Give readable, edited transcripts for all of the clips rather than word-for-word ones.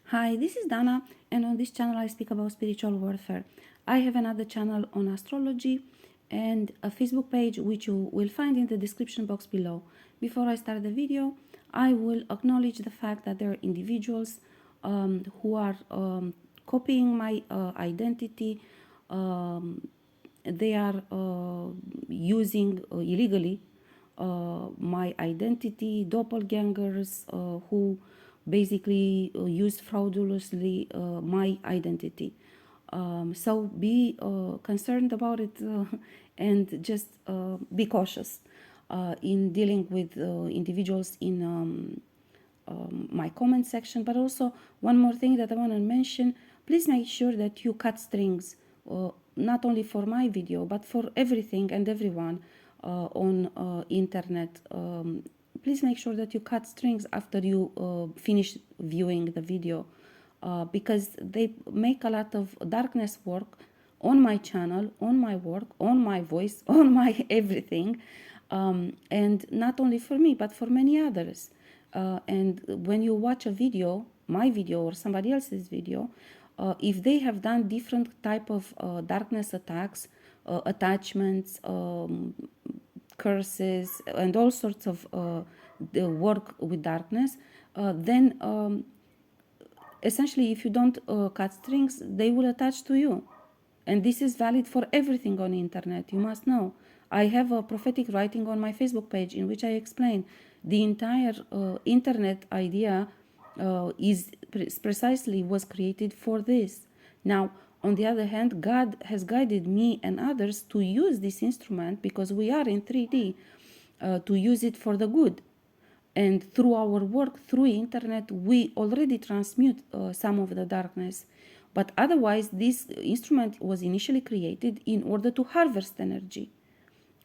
Hi, this is Dana, and on this channel I speak about spiritual warfare. I have another channel on astrology and a Facebook page which you will find in the description box below. Before I start the video, I will acknowledge the fact that there are individuals who are copying my identity. They are using illegally my identity, doppelgangers who basically used fraudulously my identity. So be concerned about it and just be cautious in dealing with individuals in my comment section. But also, one more thing that I want to mention, please make sure that you cut strings, not only for my video, but for everything and everyone on internet. Please make sure that you cut strings after you finish viewing the video, because they make a lot of darkness work on my channel, on my work, on my voice, on my everything, and not only for me but for many others. And when you watch a video, my video or somebody else's video, if they have done different type of darkness attacks, attachments, curses, and all sorts of the work with darkness, then essentially, if you don't cut strings, they will attach to you. And this is valid for everything on the internet, you must know. I have a prophetic writing on my Facebook page in which I explain the entire internet idea is precisely was created for this. Now, on the other hand, God has guided me and others to use this instrument, because we are in 3D, to use it for the good. And through our work through internet, we already transmute some of the darkness. But otherwise, this instrument was initially created in order to harvest energy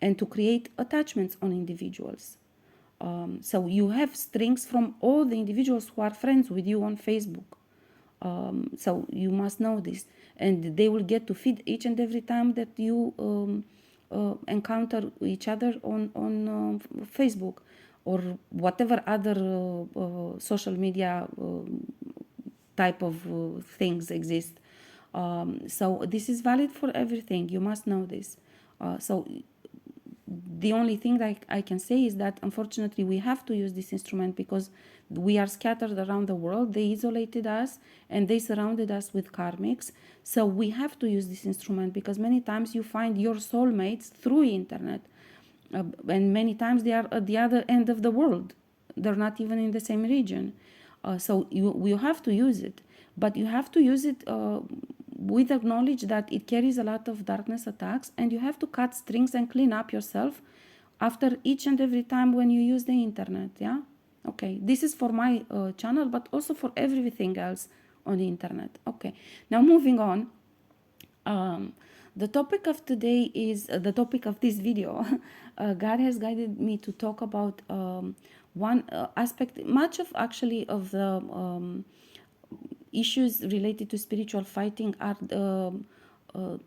and to create attachments on individuals. So you have strings from all the individuals who are friends with you on Facebook. So you must know this, and they will get to feed each and every time that you encounter each other on Facebook or whatever other social media type of things exist. So this is valid for everything. You must know this. So the only thing that I can say is that unfortunately we have to use this instrument because we are scattered around the world. They isolated us and they surrounded us with karmics. So we have to use this instrument because many times you find your soulmates through internet. And many times they are at the other end of the world. They're not even in the same region. So you have to use it. But you have to use it with the knowledge that it carries a lot of darkness attacks, and you have to cut strings and clean up yourself after each and every time when you use the internet. Yeah, okay, this is for my channel, but also for everything else on the internet. Okay, now moving on. The topic of today is the topic of this video. God has guided me to talk about one aspect, much of actually of the issues related to spiritual fighting are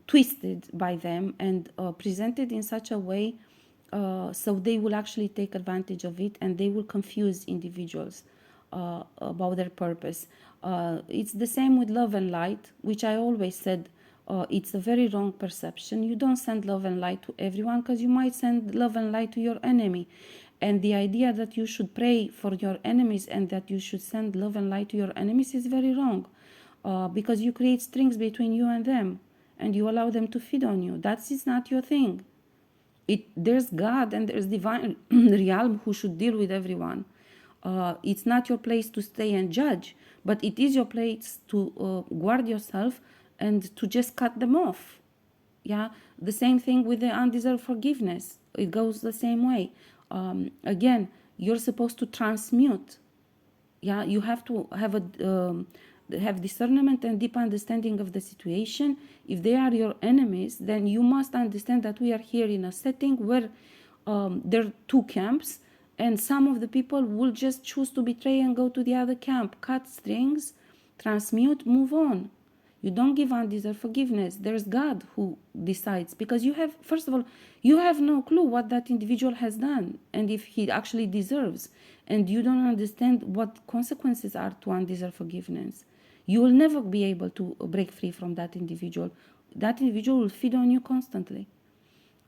twisted by them and presented in such a way so they will actually take advantage of it, and they will confuse individuals about their purpose. It's the same with love and light, which I always said it's a very wrong perception. You don't send love and light to everyone, because you might send love and light to your enemy. And the idea that you should pray for your enemies and that you should send love and light to your enemies is very wrong, because you create strings between you and them and you allow them to feed on you. That is not your thing. There's God and there's divine realm who should deal with everyone. It's not your place to stay and judge, but it is your place to guard yourself and to just cut them off. Yeah, the same thing with the undeserved forgiveness. It goes the same way. Again, you're supposed to transmute. Yeah, you have to have have discernment and deep understanding of the situation. If they are your enemies, then you must understand that we are here in a setting where there are two camps, and some of the people will just choose to betray and go to the other camp. Cut strings, transmute, move on. You don't give undeserved forgiveness. There's God who decides, because you have, first of all, you have no clue what that individual has done and if he actually deserves. and you don't understand what consequences are to undeserved forgiveness, you will never be able to break free from that individual. That individual will feed on you constantly.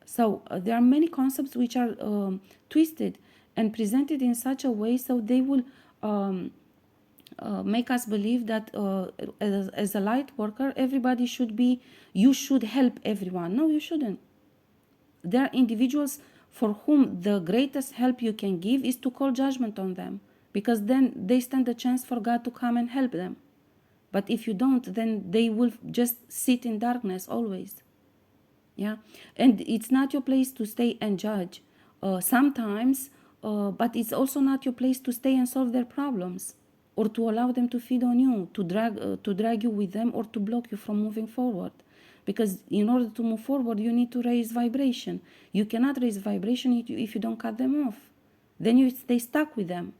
So there are many concepts which are twisted and presented in such a way so they will um, make us believe that as a light worker, everybody should be, you should help everyone. No, you shouldn't. There are individuals for whom the greatest help you can give is to call judgment on them, because then they stand a chance for God to come and help them. But if you don't, then they will just sit in darkness always. Yeah, and it's not your place to stay and judge sometimes, but it's also not your place to stay and solve their problems, or to allow them to feed on you, to drag you with them, or to block you from moving forward. Because in order to move forward, you need to raise vibration. You cannot raise vibration if you don't cut them off. Then you stay stuck with them,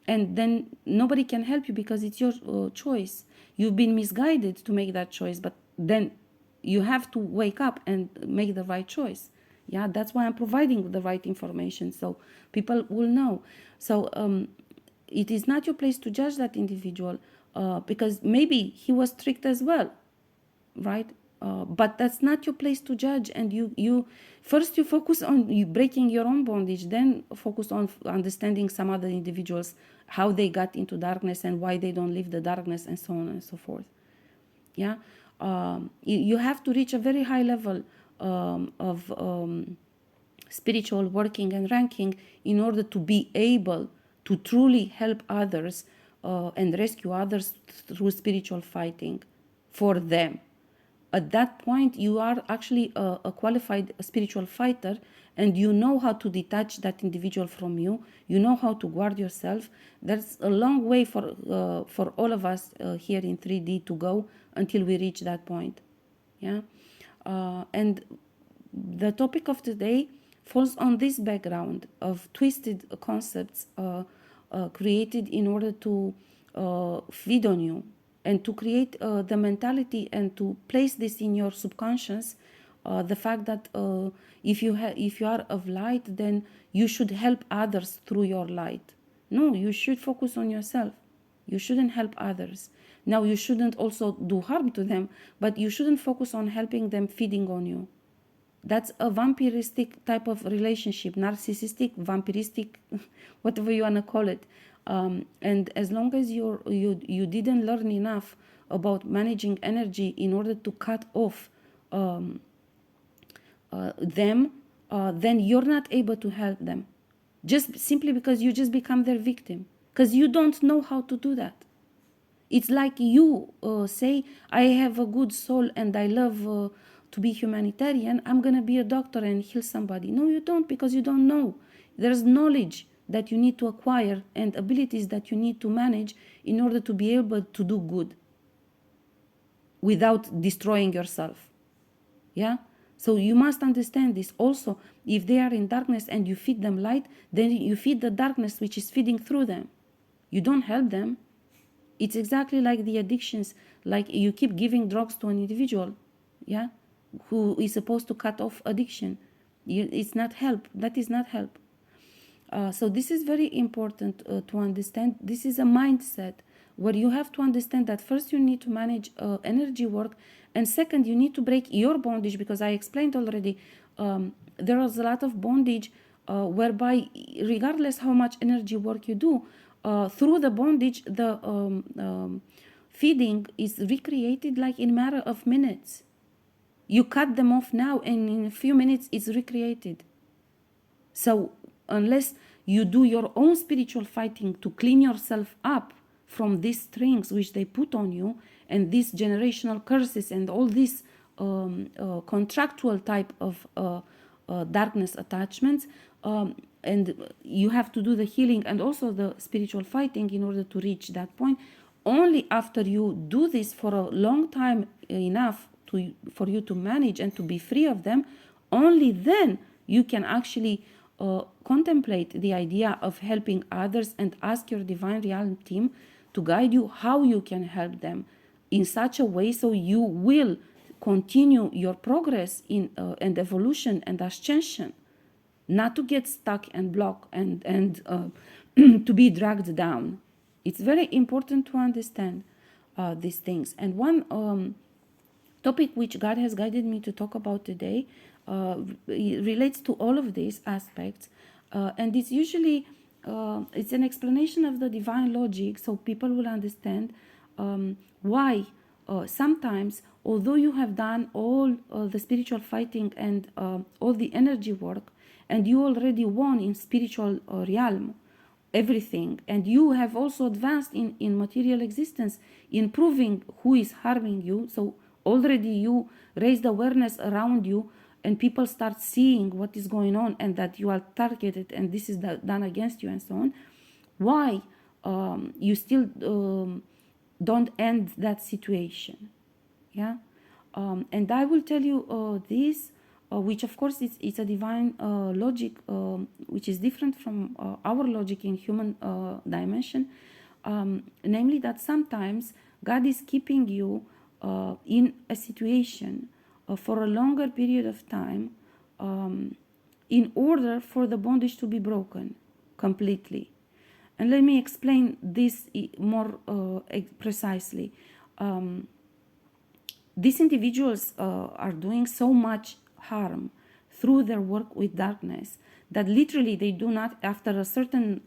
and then nobody can help you because it's your choice. You've been misguided to make that choice, but then you have to wake up and make the right choice. Yeah, that's why I'm providing the right information so people will know. So it is not your place to judge that individual because maybe he was tricked as well, right? But that's not your place to judge. And you first you focus on you breaking your own bondage, then focus on understanding some other individuals, how they got into darkness and why they don't leave the darkness, and so on and so forth. Yeah, you have to reach a very high level of spiritual working and ranking in order to be able to truly help others and rescue others through spiritual fighting for them. At that point, you are actually a qualified spiritual fighter, and you know how to detach that individual from you. You know how to guard yourself. There's a long way for all of us here in 3D to go until we reach that point. Yeah, and the topic of today falls on this background of twisted concepts created in order to feed on you and to create the mentality and to place this in your subconscious, the fact that if you are of light, then you should help others through your light. No, you should focus on yourself. You shouldn't help others. Now, you shouldn't also do harm to them, but you shouldn't focus on helping them feeding on you. That's a vampiristic type of relationship, narcissistic, vampiristic, whatever you want to call it. And as long as you didn't learn enough about managing energy in order to cut off them, then you're not able to help them. Just simply because you just become their victim. Because you don't know how to do that. It's like you say, I have a good soul and I love to be humanitarian. I'm going to be a doctor and heal somebody. No, you don't, because you don't know. There's knowledge that you need to acquire and abilities that you need to manage in order to be able to do good without destroying yourself. Yeah? So you must understand this. Also, if they are in darkness and you feed them light, then you feed the darkness which is feeding through them. You don't help them. It's exactly like the addictions, like you keep giving drugs to an individual, yeah, who is supposed to cut off addiction. It's not help. That is not help. So this is very important to understand. This is a mindset where you have to understand that first you need to manage energy work, and second you need to break your bondage, because I explained already there is a lot of bondage whereby regardless how much energy work you do, through the bondage, the feeding is recreated like in a matter of minutes. You cut them off now, and in a few minutes it's recreated. So unless you do your own spiritual fighting to clean yourself up from these strings which they put on you, and these generational curses and all these contractual type of darkness attachments, and you have to do the healing and also the spiritual fighting in order to reach that point. Only after you do this for a long time enough for you to manage and to be free of them, only then you can actually contemplate the idea of helping others and ask your divine realm team to guide you how you can help them in such a way so you will continue your progress in and evolution and ascension. not to get stuck and block and to be dragged down. It's very important to understand these things. And one topic which God has guided me to talk about today relates to all of these aspects, and it's usually it's an explanation of the divine logic, so people will understand why sometimes, although you have done all the spiritual fighting and all the energy work, and you already won in spiritual realm, everything, and you have also advanced in material existence in proving who is harming you, so already you raised awareness around you and people start seeing what is going on and that you are targeted and this is done against you and so on. Why you still don't end that situation? Yeah. And I will tell you this, which of course it's a divine logic, which is different from our logic in human dimension, namely that sometimes God is keeping you in a situation for a longer period of time in order for the bondage to be broken completely. And let me explain this more precisely. These individuals are doing so much harm through their work with darkness that literally they do not, after a certain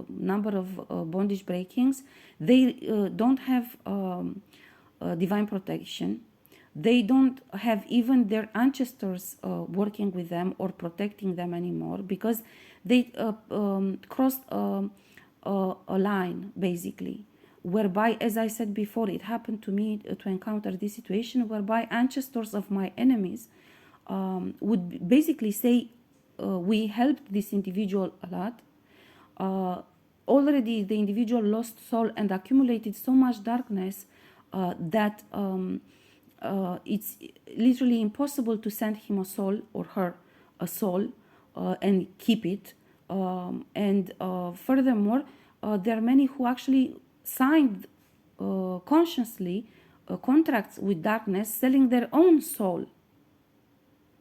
number of bondage breakings, they don't have divine protection. They don't have even their ancestors working with them or protecting them anymore because they crossed a line, basically, whereby, as I said before, it happened to me to encounter this situation whereby ancestors of my enemies would basically say, we helped this individual a lot. Already the individual lost soul and accumulated so much darkness that it's literally impossible to send him a soul or her a soul and keep it. Furthermore, there are many who actually signed consciously contracts with darkness, selling their own soul.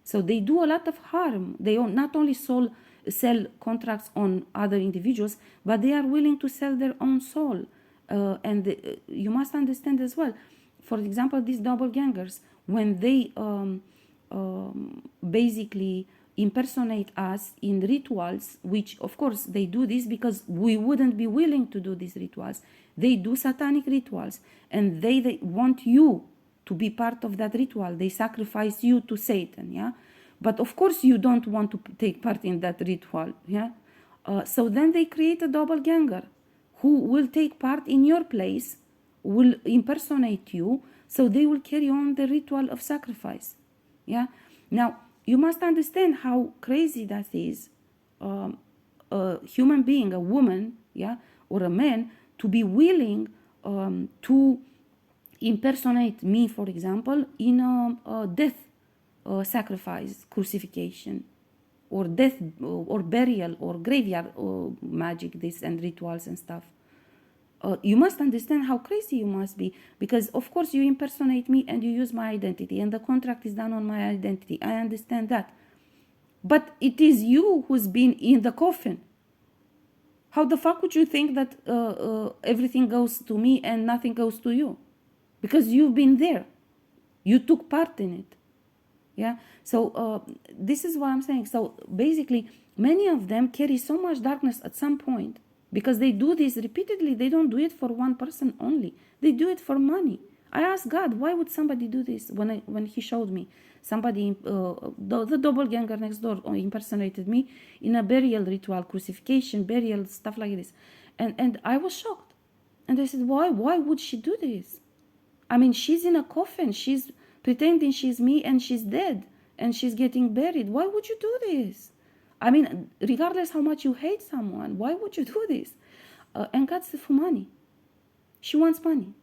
So they do a lot of harm. They not only sell contracts on other individuals, but they are willing to sell their own soul. You must understand as well, for example, these doppelgangers, when they basically impersonate us in rituals, which of course they do this because we wouldn't be willing to do these rituals. They do satanic rituals and they want you to be part of that ritual. They sacrifice you to Satan, yeah? But of course you don't want to take part in that ritual, yeah? So then they create a doppelganger who will take part in your place, will impersonate you, so they will carry on the ritual of sacrifice, yeah? Now, you must understand how crazy that is. A human being, a woman, yeah, or a man, to be willing to impersonate me, for example, in a death sacrifice, crucifixion, or death, or burial, or graveyard magic, this and rituals and stuff. You must understand how crazy you must be, because of course you impersonate me and you use my identity and the contract is done on my identity. I understand that. But it is you who's been in the coffin. How the fuck would you think that everything goes to me and nothing goes to you? Because you've been there. You took part in it. Yeah. So this is what I'm saying. So basically, many of them carry so much darkness at some point because they do this repeatedly. They don't do it for one person only. They do it for money. I asked God, why would somebody do this? When he showed me somebody, the doppelganger next door impersonated me in a burial ritual, crucifixion, burial, stuff like this. And I was shocked. And I said, why? Why would she do this? I mean, she's in a coffin. She's pretending she's me and she's dead and she's getting buried. Why would you do this? I mean, regardless how much you hate someone, why would you do this? And God said, for money. She wants money.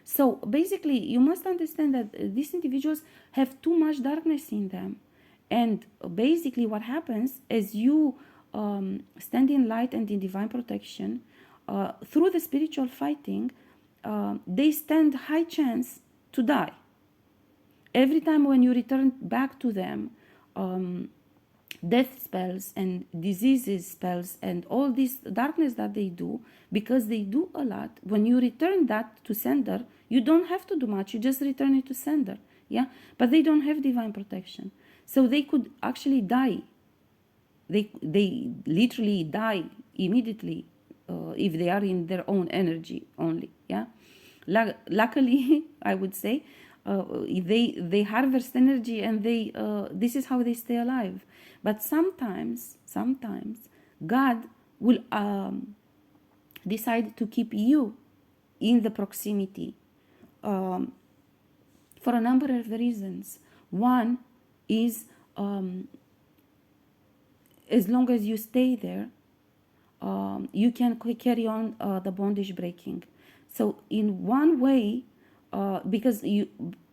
So basically, you must understand that these individuals have too much darkness in them. And basically what happens is you stand in light and in divine protection, through the spiritual fighting, they stand high chance to die. Every time when you return back to them, death spells and diseases spells and all this darkness that they do, because they do a lot. When you return that to sender, you don't have to do much, you just return it to sender. Yeah, but they don't have divine protection, so they could actually die. They literally die immediately if they are in their own energy only. Yeah, luckily I would say they harvest energy, and they this is how they stay alive. But sometimes God will decide to keep you in the proximity for a number of reasons. One is as long as you stay there, you can carry on the bondage breaking. So in one way, because you,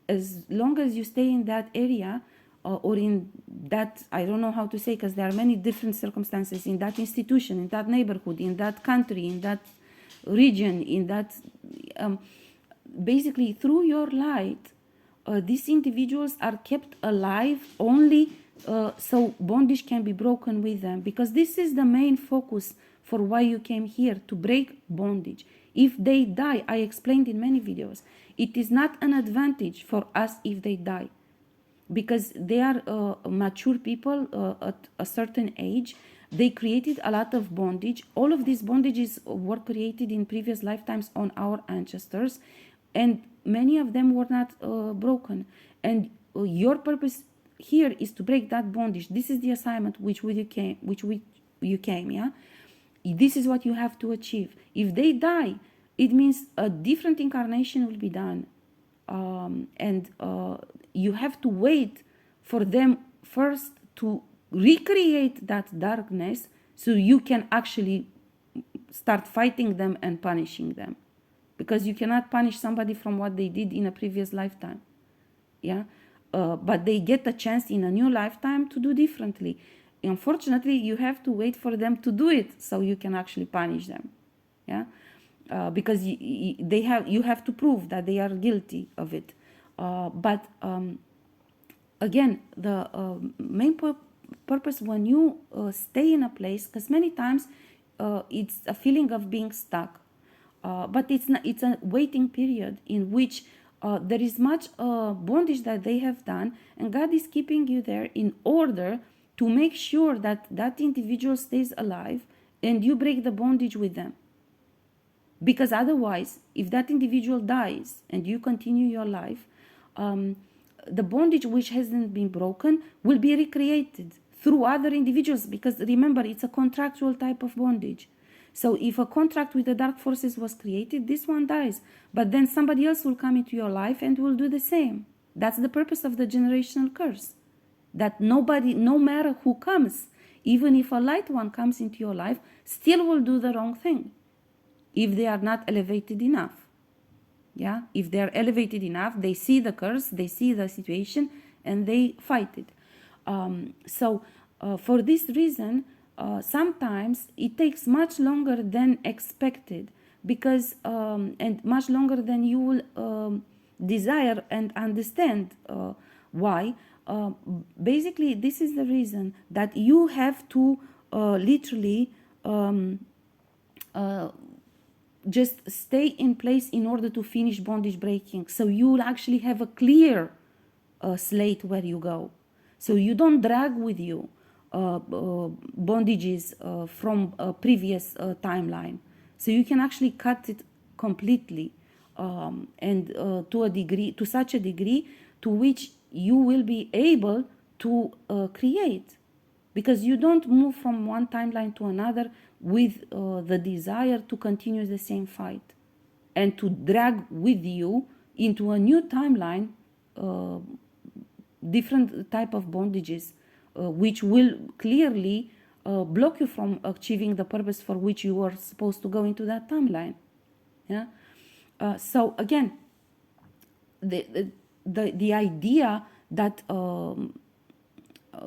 as long as you stay in that area, or in that, I don't know how to say, because there are many different circumstances in that institution, in that neighborhood, in that country, in that region, in that, basically through your light, these individuals are kept alive only so bondage can be broken with them, because this is the main focus for why you came here, to break bondage. If they die, I explained in many videos, it is not an advantage for us if they die, because they are mature people at a certain age. They created a lot of bondage. All of these bondages were created in previous lifetimes on our ancestors, and many of them were not broken. And your purpose here is to break that bondage. This is the assignment you came, yeah? This is what you have to achieve. If they die, it means a different incarnation will be done. And you have to wait for them first to recreate that darkness, so you can actually start fighting them and punishing them, because you cannot punish somebody from what they did in a previous lifetime. Yeah, but they get a chance in a new lifetime to do differently. Unfortunately, you have to wait for them to do it so you can actually punish them. Yeah, because you have to prove that they are guilty of it. But again, the main purpose when you stay in a place, because many times it's a feeling of being stuck, but it's not. It's a waiting period in which there is much bondage that they have done, and God is keeping you there in order to make sure that that individual stays alive and you break the bondage with them. Because otherwise, if that individual dies and you continue your life, the bondage which hasn't been broken will be recreated through other individuals, because remember, it's a contractual type of bondage. So if a contract with the dark forces was created, this one dies, but then somebody else will come into your life and will do the same. That's the purpose of the generational curse, that nobody, no matter who comes, even if a light one comes into your life, still will do the wrong thing if they are not elevated enough. Yeah, if they are elevated enough, they see the curse, they see the situation, and they fight it. So for this reason, sometimes it takes much longer than expected, because and much longer than you will desire and understand why. Basically, this is the reason that you have to literally just stay in place in order to finish bondage breaking, so you will actually have a clear slate where you go, so you don't drag with you bondages from a previous timeline, so you can actually cut it completely, and to a degree, to such a degree to which you will be able to create, because you don't move from one timeline to another with the desire to continue the same fight and to drag with you into a new timeline different type of bondages, which will clearly block you from achieving the purpose for which you were supposed to go into that timeline. Yeah. So again, the idea that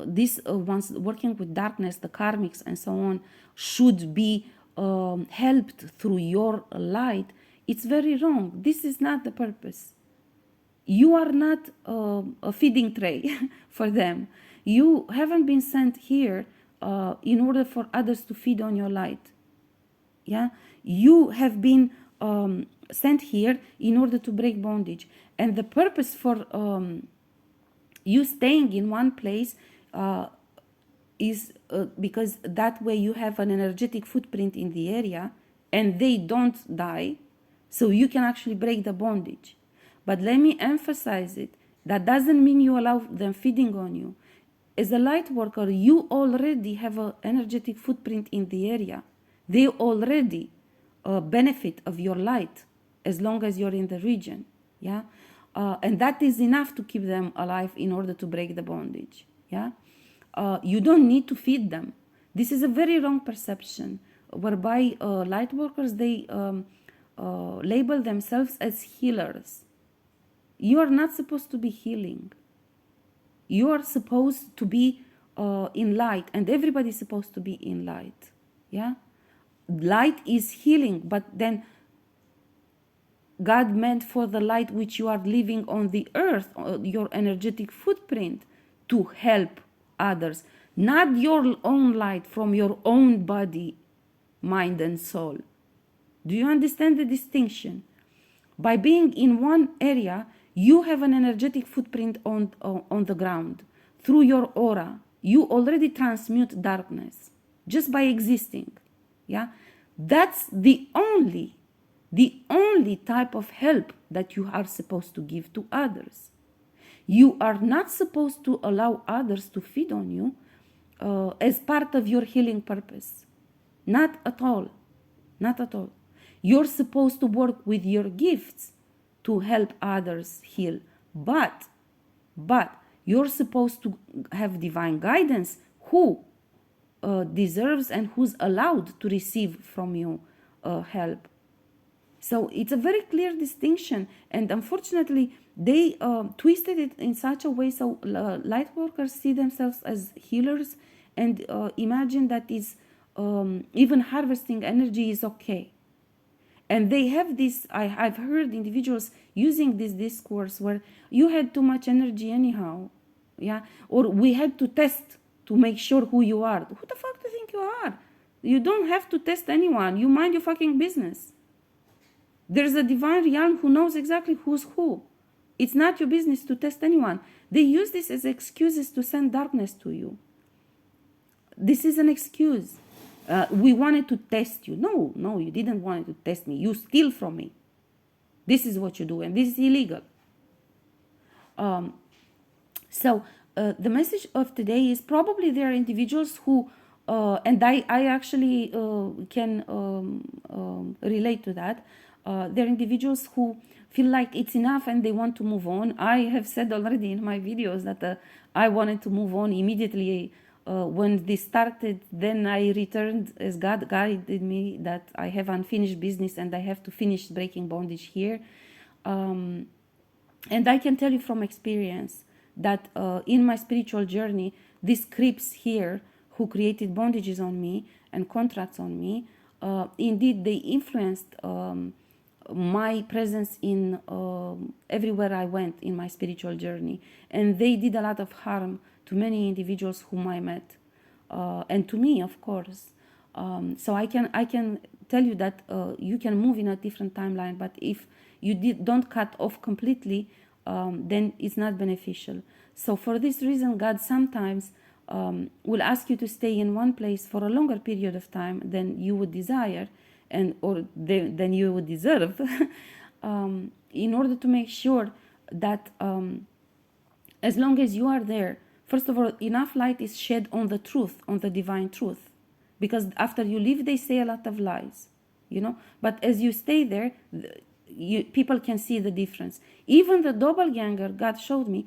this ones working with darkness, the karmics and so on, should be helped through your light, it's very wrong. This is not the purpose. You are not a feeding tray for them. You haven't been sent here in order for others to feed on your light. Yeah, you have been sent here in order to break bondage, and the purpose for you staying in one place is because that way you have an energetic footprint in the area and they don't die, so you can actually break the bondage. But let me emphasize it, that doesn't mean you allow them feeding on you. As a light worker, you already have an energetic footprint in the area. They already benefit of your light as long as you're in the region. Yeah, and that is enough to keep them alive in order to break the bondage. Yeah, you don't need to feed them. This is a very wrong perception, whereby light workers, they label themselves as healers. You are not supposed to be healing. You are supposed to be in light, and everybody is supposed to be in light. Yeah, light is healing, but then God meant for the light which you are living on the earth, your energetic footprint, to help others, not your own light from your own body, mind, and soul. Do you understand the distinction? By being in one area, you have an energetic footprint on the ground. Through your aura, you already transmute darkness just by existing. Yeah, that's the only type of help that you are supposed to give to others. You are not supposed to allow others to feed on you as part of your healing purpose. Not at all. Not at all. You're supposed to work with your gifts to help others heal. But you're supposed to have divine guidance who deserves and who's allowed to receive from you help. So it's a very clear distinction, and unfortunately they twisted it in such a way so light workers see themselves as healers and imagine that is even harvesting energy is okay. And they have this, I've heard individuals using this discourse where you had too much energy anyhow, yeah, or we had to test to make sure who you are. Who the fuck do you think you are? You don't have to test anyone. You mind your fucking business. There's a divine realm who knows exactly who's who. It's not your business to test anyone. They use this as excuses to send darkness to you. This is an excuse. We wanted to test you. No, you didn't want to test me. You steal from me. This is what you do, and this is illegal. So the message of today is probably there are individuals who, and I actually can relate to that. There are individuals who feel like it's enough and they want to move on. I have said already in my videos that I wanted to move on immediately when this started. Then I returned as God guided me, that I have unfinished business and I have to finish breaking bondage here. And I can tell you from experience that in my spiritual journey, these creeps here who created bondages on me and contracts on me, indeed they influenced my presence in everywhere I went in my spiritual journey, and they did a lot of harm to many individuals whom I met, and to me, of course. So I can tell you that you can move in a different timeline, but if you don't cut off completely, then it's not beneficial. So for this reason, God sometimes will ask you to stay in one place for a longer period of time than you would desire, or than you would deserve, in order to make sure that as long as you are there, first of all, enough light is shed on the truth, on the divine truth. Because after you leave, they say a lot of lies, But as you stay there, people can see the difference. Even the doppelganger, God showed me,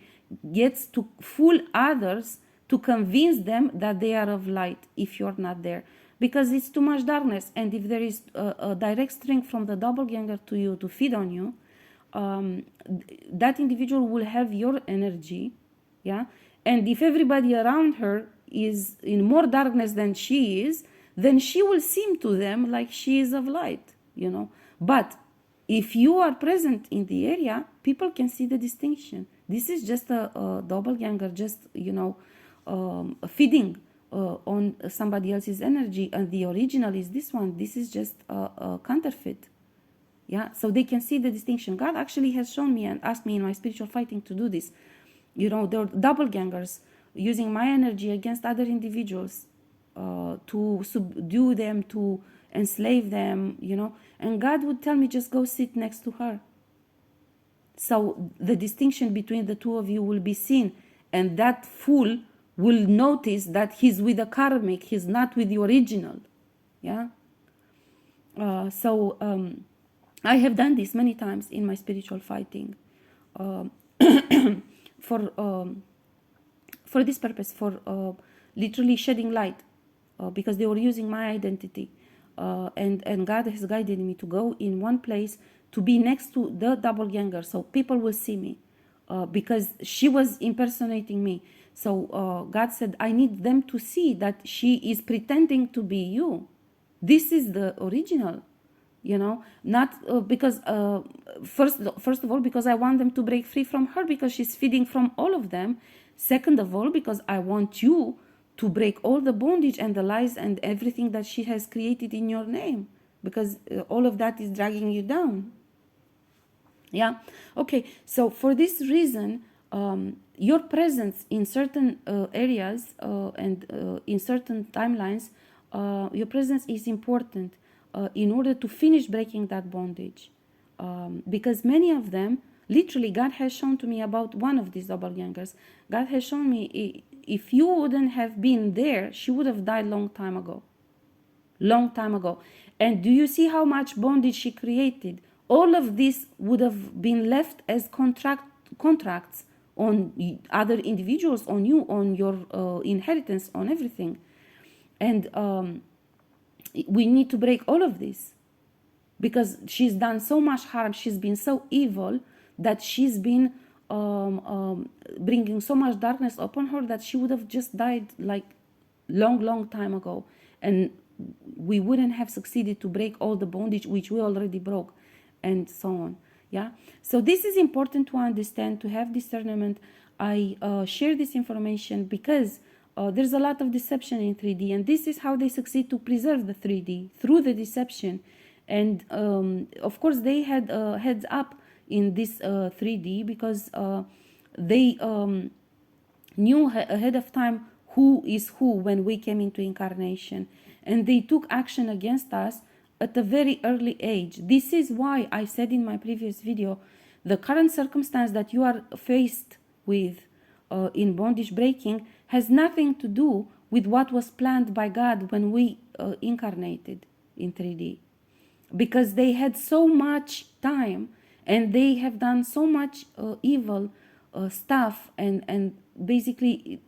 gets to fool others to convince them that they are of light if you're not there. Because it's too much darkness, and if there is a direct string from the doppelganger to you to feed on you, that individual will have your energy, yeah. And if everybody around her is in more darkness than she is, then she will seem to them like she is of light, But if you are present in the area, people can see the distinction. This is just a doppelganger, just feeding on somebody else's energy, and the original is this one. This is just a counterfeit. Yeah, so they can see the distinction. God actually has shown me and asked me in my spiritual fighting to do this. You know, they're doppelgangers using my energy against other individuals to subdue them, to enslave them, you know. And God would tell me, just go sit next to her. So the distinction between the two of you will be seen. And that fool will notice that he's with a karmic, he's not with the original. Yeah. I have done this many times in my spiritual fighting for this purpose, for literally shedding light, because they were using my identity. And God has guided me to go in one place to be next to the doppelganger, so people will see me, because she was impersonating me. So God said, I need them to see that she is pretending to be you. This is the original, you know, not because first of all, because I want them to break free from her, because she's feeding from all of them. Second of all, because I want you to break all the bondage and the lies and everything that she has created in your name, because all of that is dragging you down. Yeah. Okay. So for this reason, your presence in certain areas and in certain timelines, your presence is important in order to finish breaking that bondage. Because many of them, literally, God has shown to me about one of these doppelgangers. God has shown me, if you wouldn't have been there, she would have died long time ago. Long time ago. And do you see how much bondage she created? All of this would have been left as contracts on other individuals, on you, on your inheritance, on everything. And we need to break all of this, because she's done so much harm. She's been so evil that she's been bringing so much darkness upon her that she would have just died like long time ago. And we wouldn't have succeeded to break all the bondage which we already broke, and so on. Yeah. So this is important to understand, to have discernment. I share this information because there's a lot of deception in 3D, and this is how they succeed to preserve the 3D, through the deception. And of course they had heads up in this 3D, because they knew ahead of time who is who when we came into incarnation, and they took action against us at a very early age. This is why I said in my previous video, the current circumstance that you are faced with in bondage breaking has nothing to do with what was planned by God when we incarnated in 3D. Because they had so much time, and they have done so much evil stuff, and basically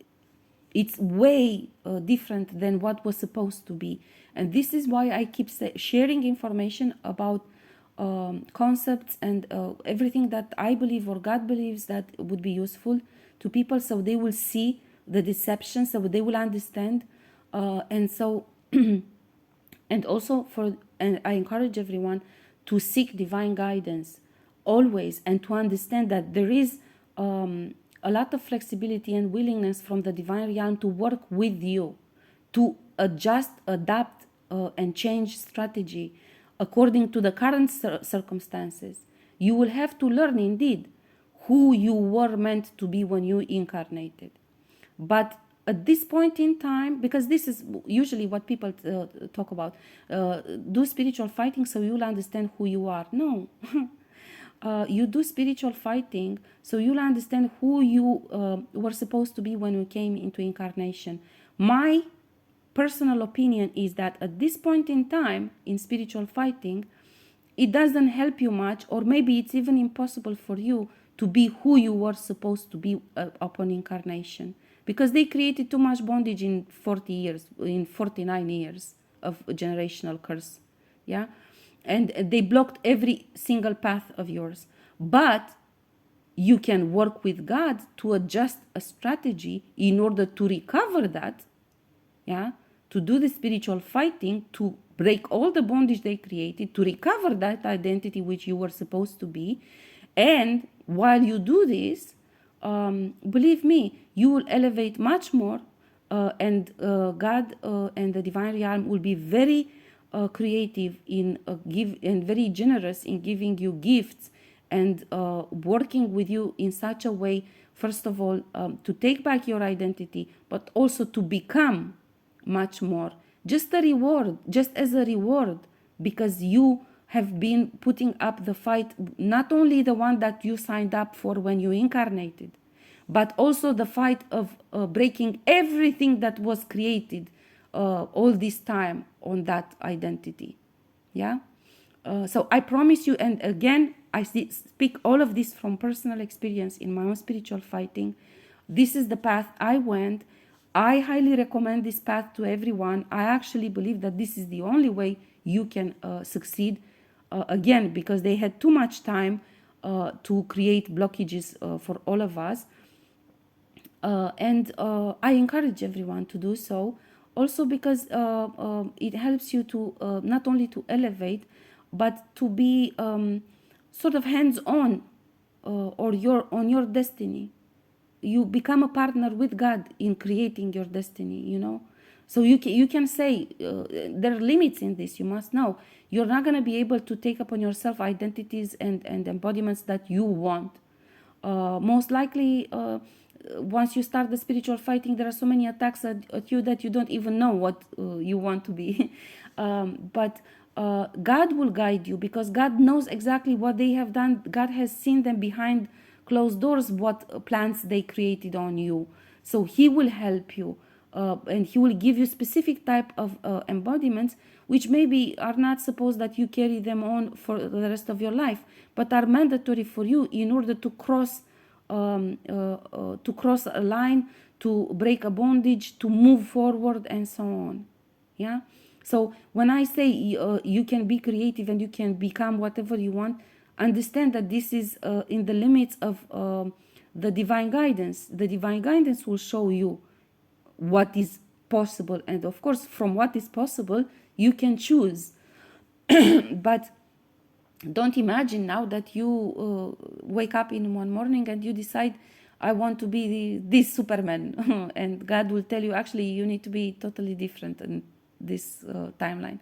it's way different than what was supposed to be. And this is why I keep sharing information about concepts and everything that I believe or God believes that would be useful to people, so they will see the deception, so they will understand. And so and also and I encourage everyone to seek divine guidance always, and to understand that there is a lot of flexibility and willingness from the divine realm to work with you, to adjust, adapt, and change strategy according to the current circumstances. You will have to learn indeed who you were meant to be when you incarnated. But at this point in time, because this is usually what people talk about, do spiritual fighting so you'll understand who you are. No. You do spiritual fighting so you'll understand who you were supposed to be when you came into incarnation. My personal opinion is that at this point in time in spiritual fighting, it doesn't help you much, or maybe it's even impossible for you to be who you were supposed to be upon incarnation, because they created too much bondage in 40 years, in 49 years of generational curse. Yeah. And they blocked every single path of yours. But you can work with God to adjust a strategy in order to recover that. Yeah. To do the spiritual fighting, to break all the bondage they created, to recover that identity which you were supposed to be. And while you do this, believe me, you will elevate much more, and God and the divine realm will be very creative in give and very generous in giving you gifts and working with you in such a way, first of all, to take back your identity, but also to become much more. Just a reward, just as a reward, because you have been putting up the fight, not only the one that you signed up for when you incarnated, but also the fight of breaking everything that was created all this time on that identity. Yeah. So I promise you, and again, I speak all of this from personal experience in my own spiritual fighting. This is the path I went. I highly recommend this path to everyone. I actually believe that this is the only way you can succeed. Again, because they had too much time to create blockages for all of us. And I encourage everyone to do so, also because it helps you to not only to elevate, but to be sort of hands-on or on your destiny. You become a partner with God in creating your destiny, you know. So you can say there are limits in this. You must know you're not going to be able to take upon yourself identities and embodiments that you want. Most likely, once you start the spiritual fighting, there are so many attacks at you that you don't even know what you want to be. But God will guide you, because God knows exactly what they have done. God has seen them behind closed doors, what plans they created on you. So He will help you. And He will give you specific type of embodiments, which maybe are not supposed that you carry them on for the rest of your life, but are mandatory for you in order to cross a line, to break a bondage, to move forward, and so on. Yeah. So when I say you can be creative and you can become whatever you want, understand that this is in the limits of the divine guidance. The divine guidance will show you what is possible, and of course, from what is possible, you can choose. But don't imagine now that you wake up in one morning and you decide, I want to be this Superman, and God will tell you, actually, you need to be totally different in this timeline.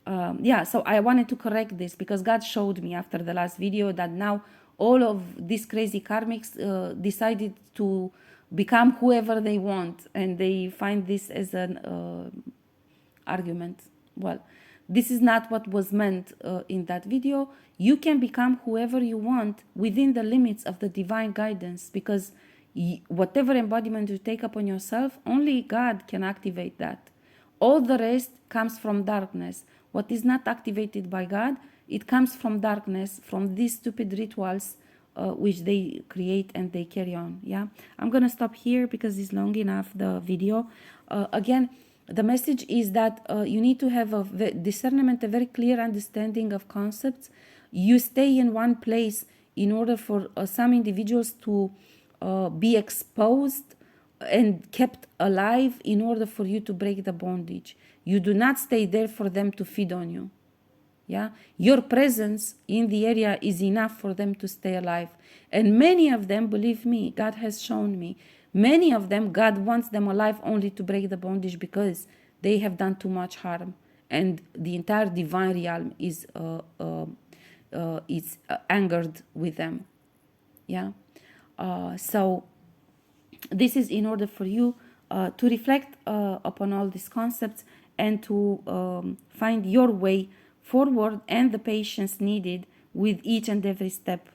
Yeah, so I wanted to correct this, because God showed me after the last video that now all of these crazy karmics decided to become whoever they want, and they find this as an argument. Well, this is not what was meant in that video. You can become whoever you want within the limits of the divine guidance, because whatever embodiment you take upon yourself, only God can activate that. All the rest comes from darkness. What is not activated by God, it comes from darkness, from these stupid rituals which they create and they carry on. Yeah, I'm gonna stop here because it's long enough, the video. Again, the message is that you need to have a discernment, a very clear understanding of concepts. You stay in one place in order for some individuals to be exposed and kept alive in order for you to break the bondage. You do not stay there for them to feed on you. Yeah, your presence in the area is enough for them to stay alive. And many of them, believe me, God has shown me, many of them, God wants them alive only to break the bondage, because they have done too much harm, and the entire divine realm is angered with them. Yeah. So this is in order for you to reflect upon all these concepts and to find your way forward and the patience needed with each and every step